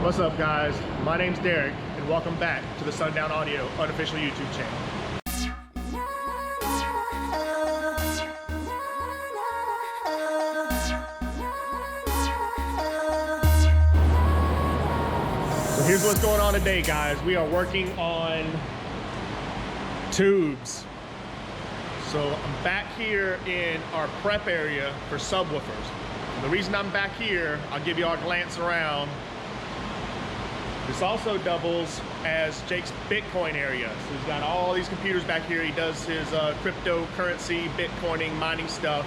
What's up, guys? My name's Derek, and welcome back to the Sundown Audio unofficial YouTube channel. So here's what's going on today, guys. We are working on tubes. So I'm back here in our prep area for subwoofers. And the reason I'm back here, I'll give you all a glance around. This also doubles as Jake's Bitcoin area. So he's got all these computers back here. He does his cryptocurrency, Bitcoining, mining stuff.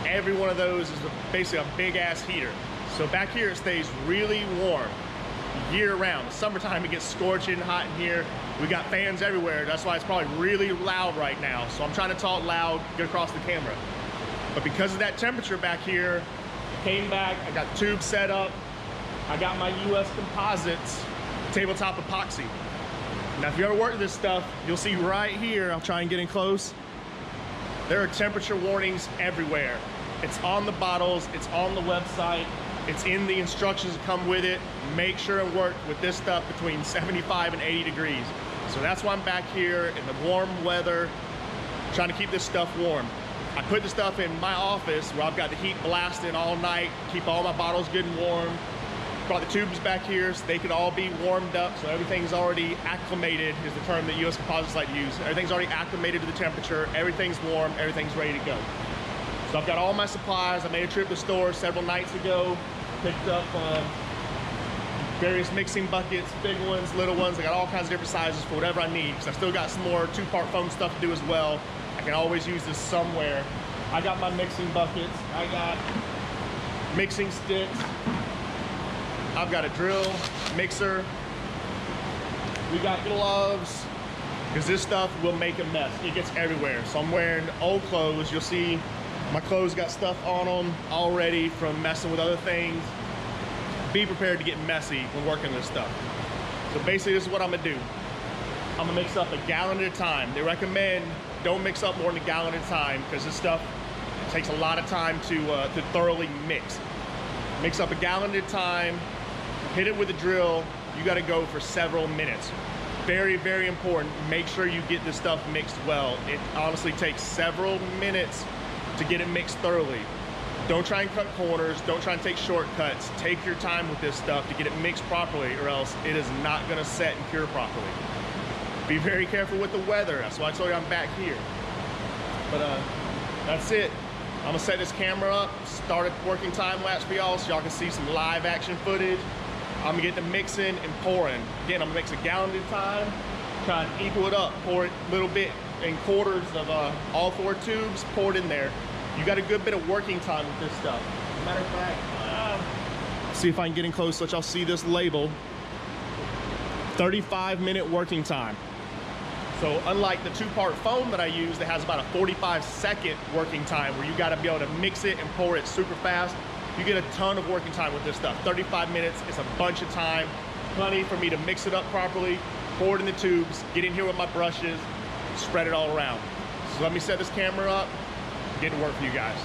Every one of those is basically a big ass heater. So back here it stays really warm year round. The summertime it gets scorching hot in here. We got fans everywhere. That's why it's probably really loud right now. So I'm trying to talk loud, get across the camera. But because of that temperature back here, I came back, I got tubes set up. I got my US Composites tabletop epoxy. Now, if you ever worked with this stuff, you'll see right here, I'll try and get in close. There are temperature warnings everywhere. It's on the bottles, it's on the website, it's in the instructions that come with it. Make sure and work with this stuff between 75 and 80 degrees. So that's why I'm back here in the warm weather, trying to keep this stuff warm. I put the stuff in my office where I've got the heat blasting all night, keep all my bottles good and warm. Brought the tubes back here so they could all be warmed up, so everything's already acclimated, is the term that US Composites like to use. Everything's already acclimated to the temperature, everything's warm, everything's ready to go. So I've got all my supplies. I made a trip to the store several nights ago, picked up various mixing buckets, big ones, little ones. I got all kinds of different sizes for whatever I need, because I still got some more two-part foam stuff to do as well. I can always use this somewhere. I got my mixing buckets, I got mixing sticks, I've got a drill, mixer, we got gloves, because this stuff will make a mess. It gets everywhere. So I'm wearing old clothes. You'll see my clothes got stuff on them already from messing with other things. Be prepared to get messy when working this stuff. So basically this is what I'm gonna do. I'm gonna mix up a gallon at a time. They recommend don't mix up more than a gallon at a time, because this stuff takes a lot of time to thoroughly mix. Mix up a gallon at a time. Hit it with a drill. You got to go for several minutes. Very, very important. Make sure you get this stuff mixed well. It honestly takes several minutes to get it mixed thoroughly. Don't try and cut corners. Don't try and take shortcuts. Take your time with this stuff to get it mixed properly, or else it is not going to set and cure properly. Be very careful with the weather. That's why I told you I'm back here. But that's it. I'm gonna set this camera up, start a working time lapse for y'all so y'all can see some live action footage. I'm gonna get the mixing and pouring. Again, I'm gonna mix a gallon at a time, try and equal it up, pour it a little bit in quarters of all 4 tubes, pour it in there. You got a good bit of working time with this stuff. As a matter of fact, see if I can get in close so y'all see this label. 35-minute working time. So unlike the 2-part foam that I use that has about a 45-second working time where you gotta be able to mix it and pour it super fast, you get a ton of working time with this stuff. 35 minutes is a bunch of time. Plenty for me to mix it up properly, pour it in the tubes, get in here with my brushes, spread it all around. So let me set this camera up, get to work for you guys.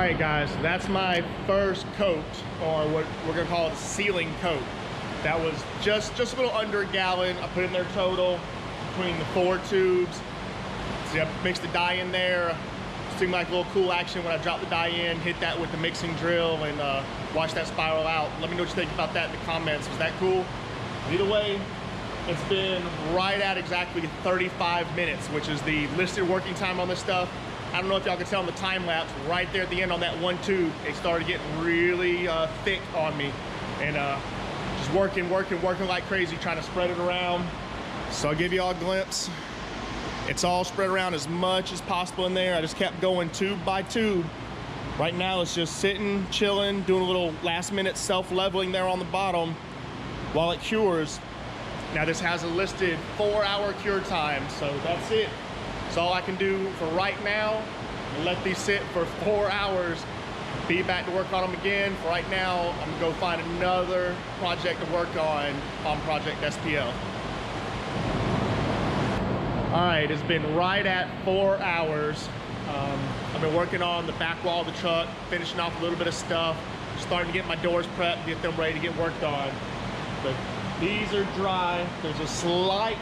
right, guys, so that's my first coat, or what we're gonna call it, sealing coat. That was just a little under a gallon. I put in there total between the 4 tubes. See, I mixed the dye in there. Seemed like a little cool action when I dropped the dye in, hit that with the mixing drill, and watch that spiral out. Let me know what you think about that in the comments. Was that cool? Either way, it's been right at exactly 35 minutes, which is the listed working time on this stuff. I don't know if y'all can tell in the time lapse, right there at the end on that one tube, it started getting really thick on me. And just working like crazy, trying to spread it around. So I'll give you all a glimpse. It's all spread around as much as possible in there. I just kept going tube by tube. Right now it's just sitting, chilling, doing a little last minute self-leveling there on the bottom while it cures. Now this has a listed 4-hour cure time, so that's it. That's all I can do for right now. Let these sit for 4 hours. Be back to work on them again. For right now, I'm gonna go find another project to work on Project SPL. All right, it's been right at 4 hours. I've been working on the back wall of the truck, finishing off a little bit of stuff, starting to get my doors prepped, get them ready to get worked on. But these are dry. There's a slight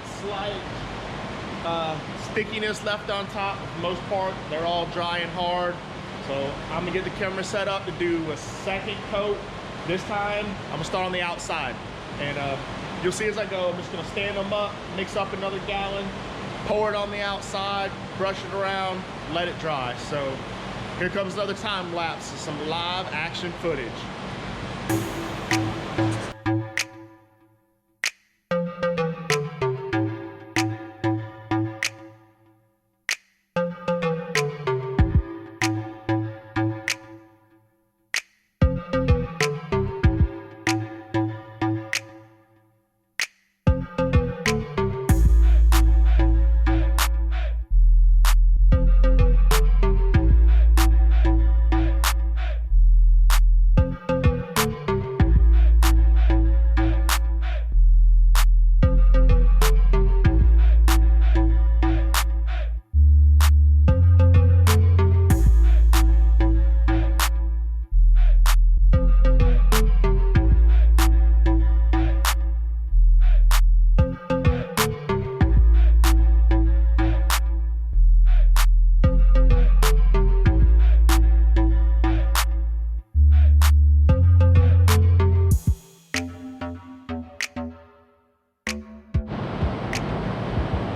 stickiness left on top. For the most part, they're all dry and hard. So I'm gonna get the camera set up to do a second coat. This time, I'm gonna start on the outside. And you'll see as I go, I'm just gonna stand them up, mix up another gallon, pour it on the outside, brush it around, let it dry. So here comes another time lapse of some live action footage.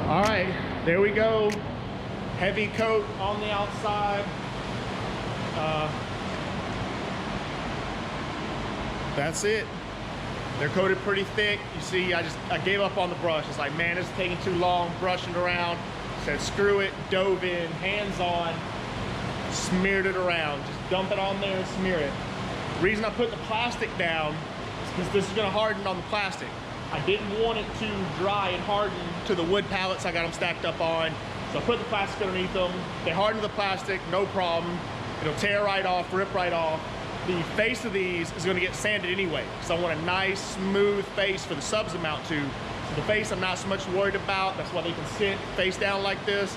All right, there we go. Heavy coat on the outside. That's it. They're coated pretty thick. You see, I gave up on the brush. It's like, man, it's taking too long brushing around. Said, screw it, dove in, hands on, smeared it around. Just dump it on there and smear it. The reason I put the plastic down is because this is gonna harden on the plastic. I didn't want it to dry and harden to the wood pallets I got them stacked up on. So I put the plastic underneath them. They harden to the plastic, no problem. It'll tear right off, rip right off. The face of these is gonna get sanded anyway. So I want a nice, smooth face for the subs to mount to. So the face I'm not so much worried about. That's why they can sit face down like this.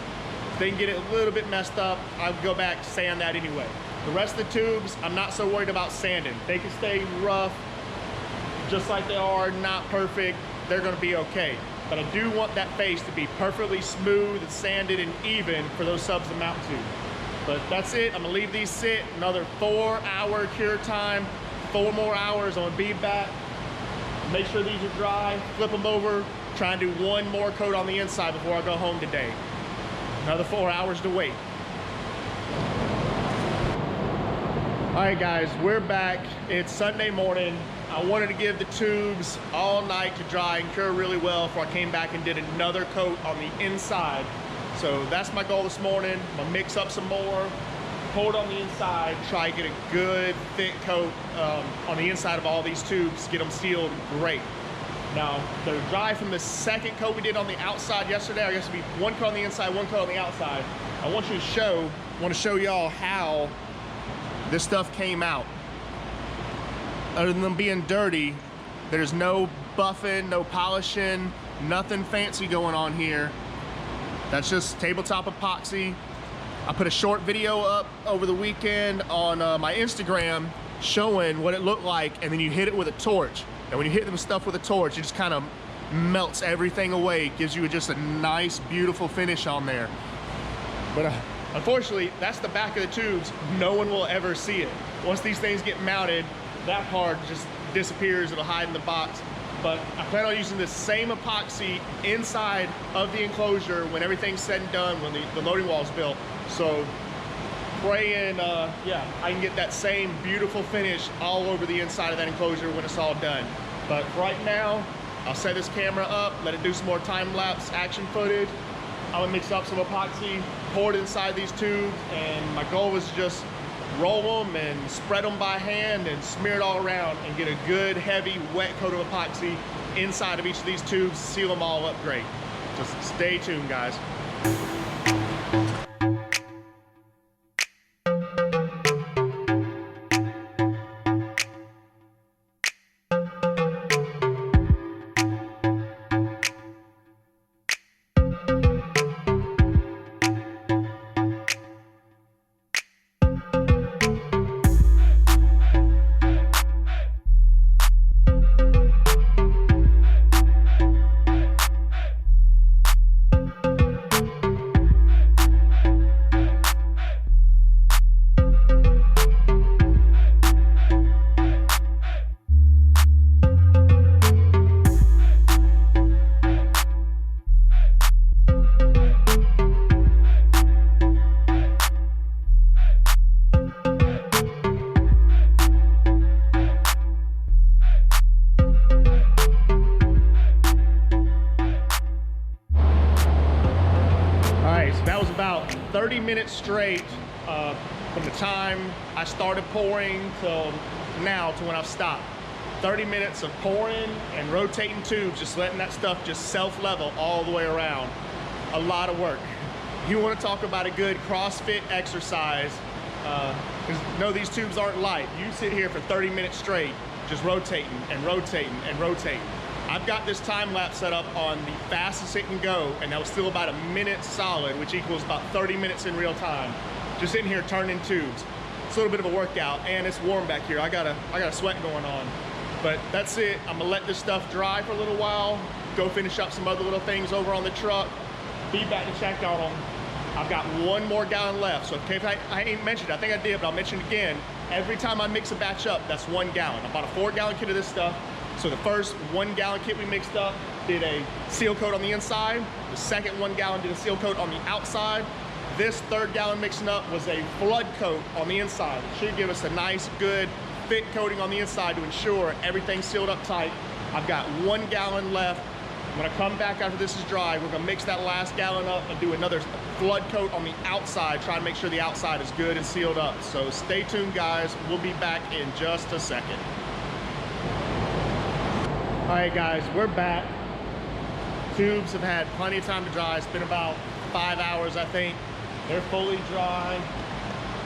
If they can get it a little bit messed up, I would go back, sand that anyway. The rest of the tubes, I'm not so worried about sanding. They can stay rough, just like they are, not perfect. They're gonna be okay. But I do want that face to be perfectly smooth and sanded and even for those subs to mount to. But that's it. I'm gonna leave these sit. Another 4-hour cure time. 4 more hours. I'm gonna be back. Make sure these are dry. Flip them over. Try and do 1 more coat on the inside before I go home today. Another 4 hours to wait. All right, guys, we're back. It's Sunday morning. I wanted to give the tubes all night to dry and cure really well before I came back and did another coat on the inside. So that's my goal this morning. I'm gonna mix up some more, pour it on the inside, try to get a good thick coat on the inside of all these tubes, get them sealed great. Now, they're dry from the second coat we did on the outside yesterday. I guess it'd be 1 coat on the inside, 1 coat on the outside. I want to show y'all how this stuff came out. Other than them being dirty, there's no buffing, no polishing, nothing fancy going on here. That's just tabletop epoxy. I put a short video up over the weekend on my Instagram showing what it looked like, and then you hit it with a torch. And when you hit the stuff with a torch, it just kind of melts everything away. It gives you just a nice, beautiful finish on there. But unfortunately, that's the back of the tubes. No one will ever see it. Once these things get mounted, that part just disappears. It'll hide in the box. But I plan on using the same epoxy inside of the enclosure when everything's said and done, when the loading wall is built. So praying, yeah, I can get that same beautiful finish all over the inside of that enclosure when it's all done. But right now, I'll set this camera up, let it do some more time-lapse action footage. I'm gonna mix up some epoxy, pour it inside these tubes, and my goal was to just roll them and spread them by hand and smear it all around and get a good, heavy, wet coat of epoxy inside of each of these tubes, seal them all up great. Just stay tuned, guys. That was about 30 minutes straight from the time I started pouring till now to when I've stopped. 30 minutes of pouring and rotating tubes, just letting that stuff just self-level all the way around. A lot of work. You want to talk about a good CrossFit exercise, because no, these tubes aren't light. You sit here for 30 minutes straight, just rotating and rotating and rotating. I've got this time lapse set up on the fastest it can go, and that was still about a minute solid, which equals about 30 minutes in real time. Just sitting here turning tubes. It's a little bit of a workout, and it's warm back here. I got a sweat going on. But that's it. I'm gonna let this stuff dry for a little while, go finish up some other little things over on the truck, be back to check on them. I've got 1 more gallon left, so if I ain't mentioned it, I think I did, but I'll mention it again. Every time I mix a batch up, that's 1 gallon. I bought a 4-gallon kit of this stuff. So the first 1-gallon kit we mixed up did a seal coat on the inside. The second 1 gallon did a seal coat on the outside. This 3rd gallon mixing up was a flood coat on the inside. It should give us a nice, good, thick coating on the inside to ensure everything's sealed up tight. I've got 1 gallon left. When I come back after this is dry, we're gonna mix that last gallon up and do another flood coat on the outside, try to make sure the outside is good and sealed up. So stay tuned, guys. We'll be back in just a second. All right, guys, we're back. Tubes have had plenty of time to dry. It's been about 5 hours, I think. They're fully dry,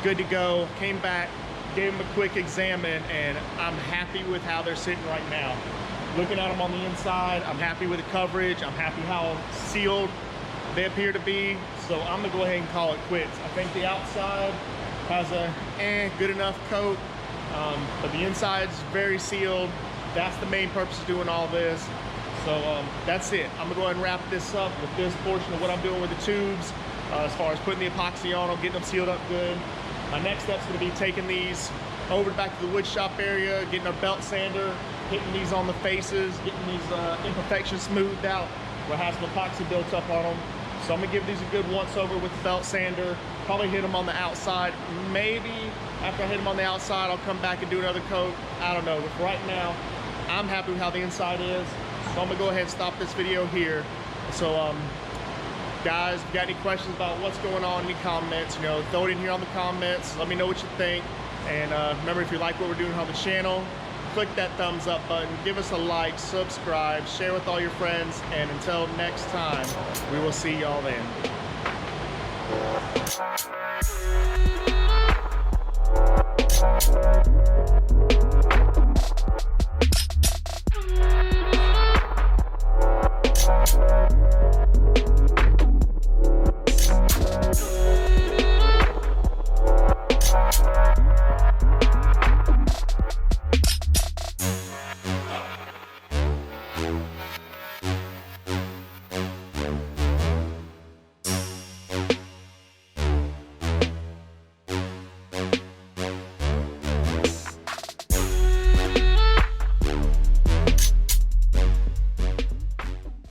good to go. Came back, gave them a quick examine, and I'm happy with how they're sitting right now. Looking at them on the inside, I'm happy with the coverage. I'm happy how sealed they appear to be. So I'm gonna go ahead and call it quits. I think the outside has a good enough coat, but the inside's very sealed. That's the main purpose of doing all this. So that's it. I'm gonna go ahead and wrap this up with this portion of what I'm doing with the tubes, as far as putting the epoxy on them, getting them sealed up good. My next step's gonna be taking these over back to the wood shop area, getting our belt sander, hitting these on the faces, getting these imperfections smoothed out where it has some epoxy built up on them. So I'm gonna give these a good once over with the belt sander, probably hit them on the outside. Maybe after I hit them on the outside, I'll come back and do another coat. I don't know, but for right now, I'm happy with how the inside is. So I'm gonna go ahead and stop this video here. So guys, if you got any questions about what's going on, any comments, you know, throw it in here on the comments. Let me know what you think. And remember, if you like what we're doing on the channel, click that thumbs up button, give us a like, subscribe, share with all your friends, and until next time, we will see y'all then.